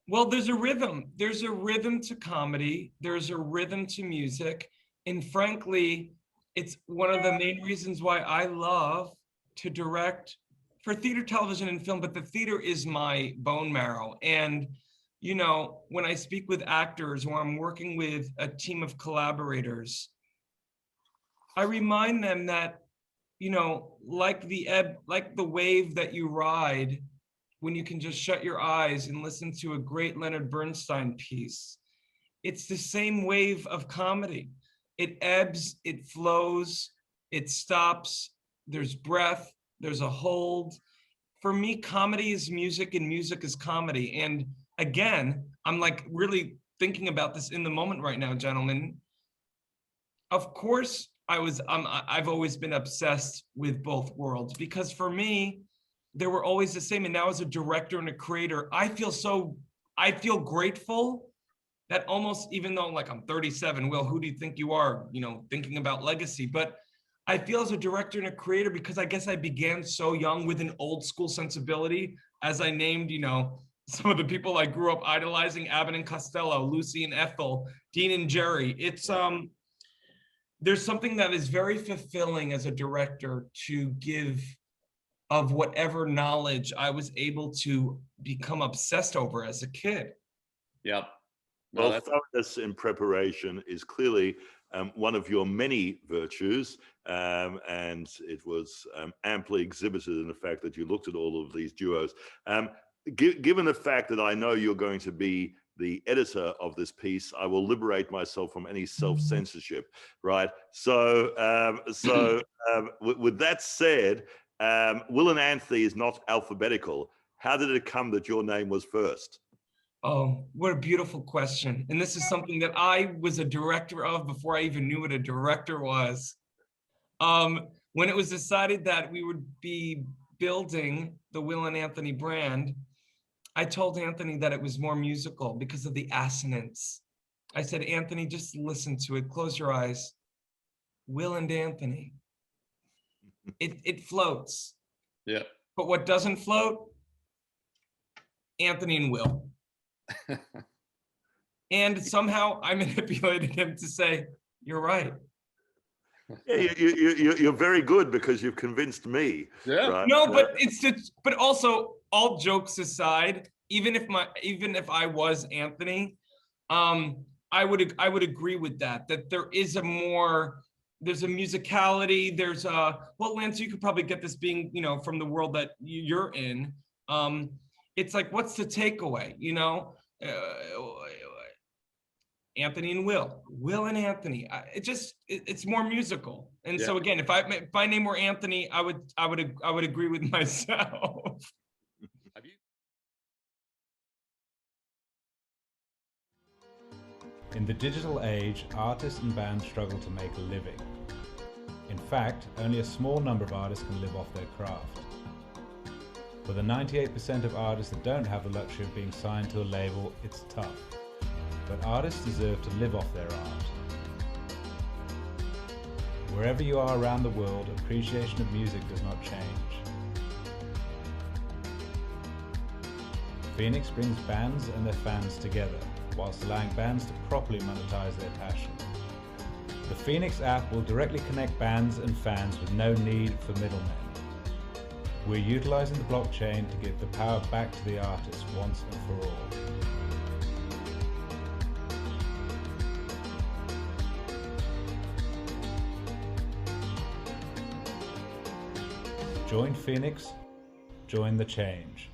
Well, there's a rhythm. There's a rhythm to comedy. There's a rhythm to music. And frankly, it's one of the main reasons why I love to direct for theater, television, and film, but the theater is my bone marrow. And, you know, when I speak with actors or I'm working with a team of collaborators, I remind them that, you know, like the ebb, like the wave that you ride when you can just shut your eyes and listen to a great Leonard Bernstein piece. It's the same wave of comedy. It ebbs, it flows, it stops, there's breath, there's a hold. For me, comedy is music and music is comedy. And again, I'm like really thinking about this in the moment right now, gentlemen. Of course, I've always been obsessed with both worlds because for me, they were always the same. And now as a director and a creator, I feel grateful that almost, even though like I'm 37, Will, who do you think you are, you know, thinking about legacy? But I feel as a director and a creator, because I guess I began so young with an old school sensibility, as I named, you know, some of the people I grew up idolizing, Abbott and Costello, Lucy and Ethel, Dean and Jerry. There's something that is very fulfilling as a director to give of whatever knowledge I was able to become obsessed over as a kid. Yep. Well, thoroughness in preparation is clearly one of your many virtues, and it was amply exhibited in the fact that you looked at all of these duos. Given the fact that I know you're going to be the editor of this piece, I will liberate myself from any self-censorship, right? So, with that said, Will and Anthony is not alphabetical. How did it come that your name was first? Oh, what a beautiful question. And this is something that I was a director of before I even knew what a director was. When it was decided that we would be building the Will and Anthony brand, I told Anthony that it was more musical because of the assonance. I said, Anthony, just listen to it. Close your eyes. Will and Anthony. It floats. Yeah. But what doesn't float? Anthony and Will. And somehow I manipulated him to say, you're right. Yeah, you're very good because you've convinced me. Yeah. Right? No, but it's just, but also all jokes aside, even if I was Anthony, I would agree with that there is there's a musicality, there's well, Lance, you could probably get this being, you know, from the world that you're in. It's like, what's the takeaway, you know? Anthony and Will and Anthony. It's more musical. And so again, if my name were Anthony, I would agree with myself. In the digital age, artists and bands struggle to make a living. In fact, only a small number of artists can live off their craft. For the 98% of artists that don't have the luxury of being signed to a label, it's tough. But artists deserve to live off their art. Wherever you are around the world, appreciation of music does not change. FENIX brings bands and their fans together, whilst allowing bands to properly monetize their passion. The FENIX app will directly connect bands and fans with no need for middlemen. We're utilizing the blockchain to give the power back to the artist once and for all. Join FENIX, join the change.